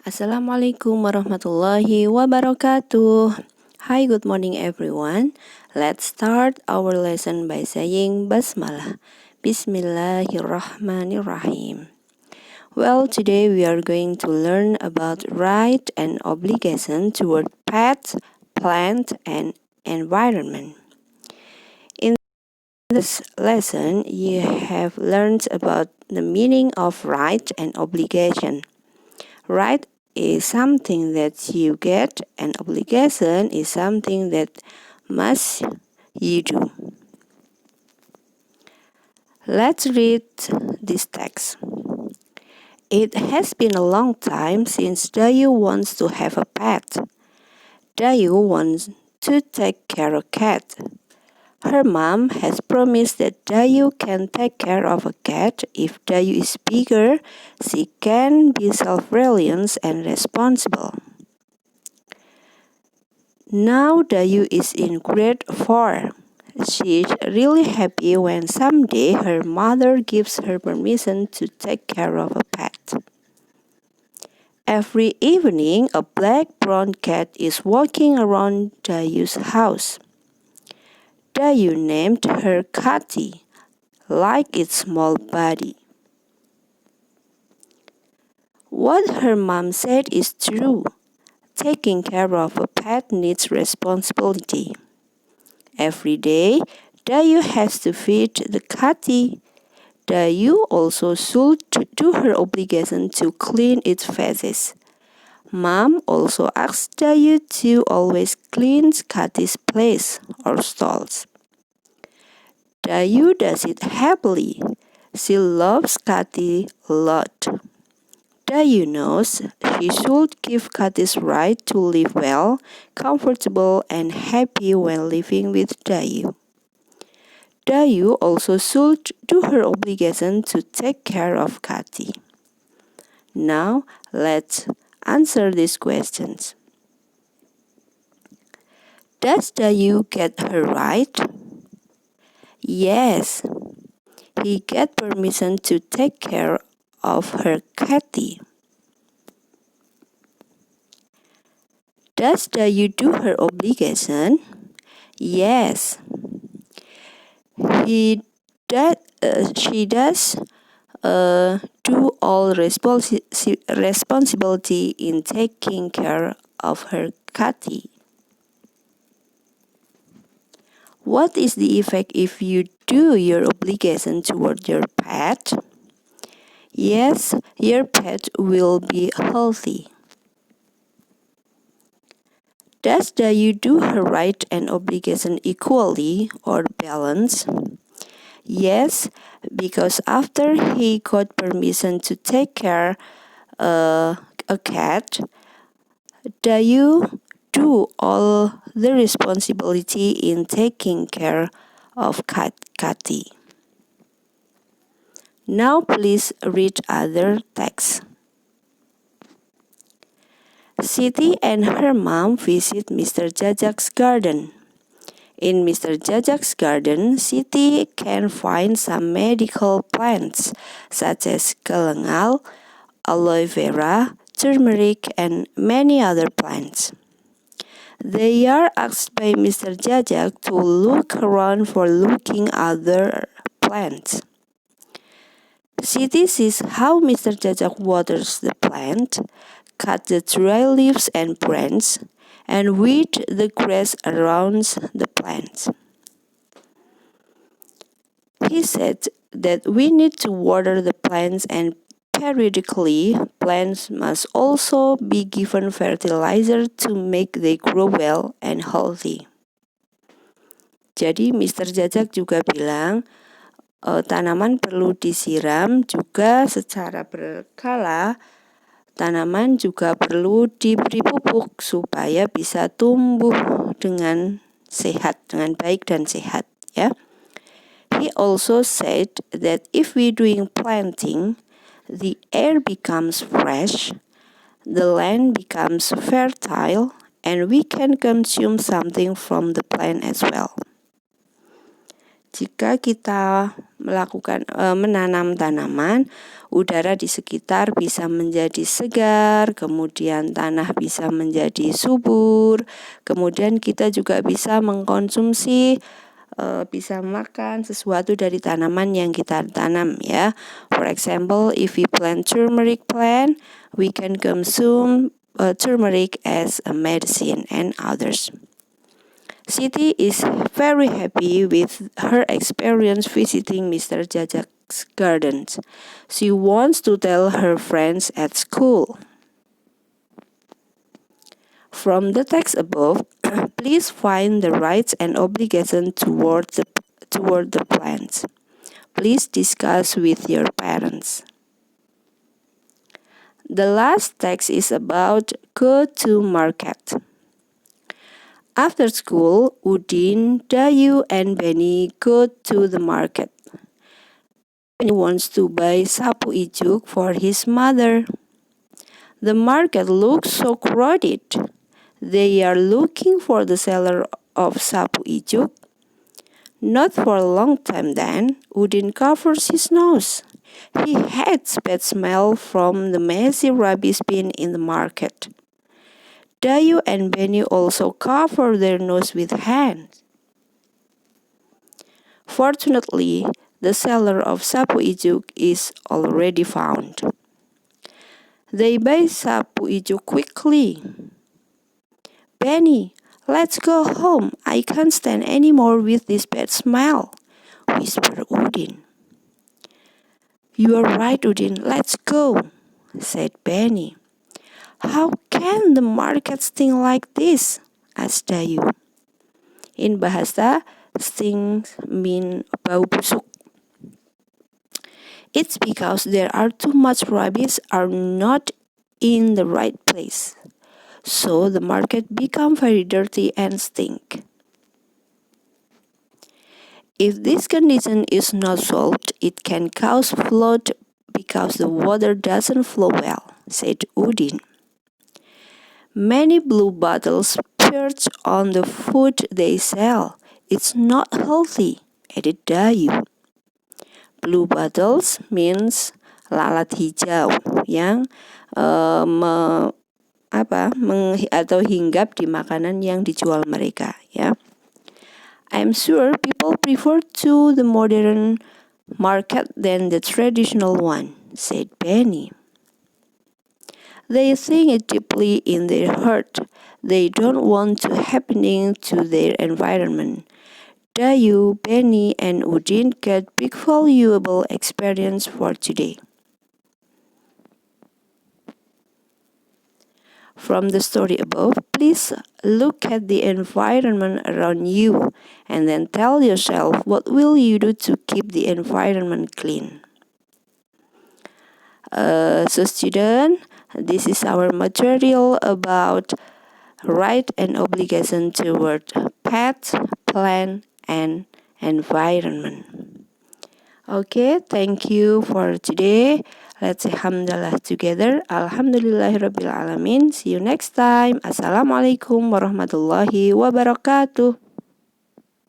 Assalamualaikum warahmatullahi wabarakatuh. Hi, good morning everyone. Let's start our lesson by saying Basmalah. Bismillahirrahmanirrahim. Well, today we are going to learn about right and obligation toward pets, plant, and environment. In this lesson, you have learned about the meaning of right and obligation. Right is something that you get, and obligation is something that must you do. Let's read this text. It has been a long time since Dayu wants to have a pet. Dayu wants to take care of a cat. Her mom has promised that Dayu can take care of a cat. If Dayu is bigger, she can be self-reliant and responsible. Now Dayu is in grade 4. She is really happy when someday her mother gives her permission to take care of a pet. Every evening, a black-brown cat is walking around Dayu's house. Dayu named her Cathy, like its small body. What her mom said is true. Taking care of a pet needs responsibility. Every day, Dayu has to feed the Cathy. Dayu also should do her obligation to clean its feces. Mom also asks Dayu to always clean Cathy's place or stalls. Dayu does it happily. She loves Cathy a lot. Dayu knows she should give Cathy's right to live well, comfortable, and happy when living with Dayu. Dayu also should do her obligation to take care of Cathy. Now, let's answer these questions. Does Dayu get her right? Yes, he get permission to take care of her Cathy. Does Dayu do her obligation? Yes, she does do all responsibility in taking care of her Cathy. What is the effect if you do your obligation toward your pet? Yes, your pet will be healthy. Does Dayu do her right and obligation equally or balance? Yes, because after he got permission to take care a cat, Dayu do all the responsibility in taking care of Cathy. Now please read other texts. Siti and her mom visit Mr. Jajak's garden. In Mr. Jajak's garden, Siti can find some medical plants such as galangal, aloe vera, turmeric, and many other plants. They are asked by Mr. Jajak to look around for looking other plants. Siti sees how Mr. Jajak waters the plant, cut the dry leaves and branches, and weed the grass around the plants. He said that we need to water the plants, and periodically plants must also be given fertilizer to make they grow well and healthy. Jadi Mr. Jajak juga bilang tanaman perlu disiram juga secara berkala. Tanaman juga perlu diberi pupuk supaya bisa tumbuh dengan sehat, dengan baik dan sehat, ya. He also said that if we doing planting, the air becomes fresh, the land becomes fertile, and we can consume something from the plant as well. Jika kita menanam tanaman, udara di sekitar bisa menjadi segar, kemudian tanah bisa menjadi subur, kemudian kita juga bisa mengkonsumsi, bisa makan sesuatu dari tanaman yang kita tanam ya. For example, if we plant turmeric plant, we can consume turmeric as a medicine and others. Siti is very happy with her experience visiting Mr. Jajak's gardens. She wants to tell her friends at school. From the text above, please find the rights and obligations toward the plants. Please discuss with your parents. The last text is about go to market. After school, Udin, Dayu, and Benny go to the market. Benny wants to buy sapu ijuk for his mother. The market looks so crowded. They are looking for the seller of sapu ijuk. Not for a long time then, Udin covers his nose. He hates bad smell from the messy rubbish bin in the market. Dayu and Benny also cover their nose with hands. Fortunately, the seller of sapu ijuk is already found. They buy sapu ijuk quickly. Benny, let's go home. I can't stand any more with this bad smell, whispered Udin. You are right, Udin. Let's go, said Benny. How can the market stink like this? Asked Dayu. In bahasa, stink mean bau busuk. It's because there are too much rubbish are not in the right place. So the market become very dirty and stink. If this condition is not solved, it can cause flood because the water doesn't flow well, said Udin. Many blue bottles perch on the food they sell. It's not healthy, added Dayu. Blue bottles means lalat hijau yang atau hinggap di makanan yang dijual mereka ya. I'm sure people prefer to the modern market than the traditional one, said Benny. They think it deeply in their heart. They don't want to happening to their environment. Dayu, Benny, and Udin get big valuable experience for today. From the story above, please look at the environment around you and then tell yourself what will you do to keep the environment clean. So student, this is our material about right and obligation toward pets, plant, and environment. Okay, thank you for today. Let's say hamdalah together. Alhamdulillahirabbil alamin. See you next time. Assalamualaikum warahmatullahi wabarakatuh.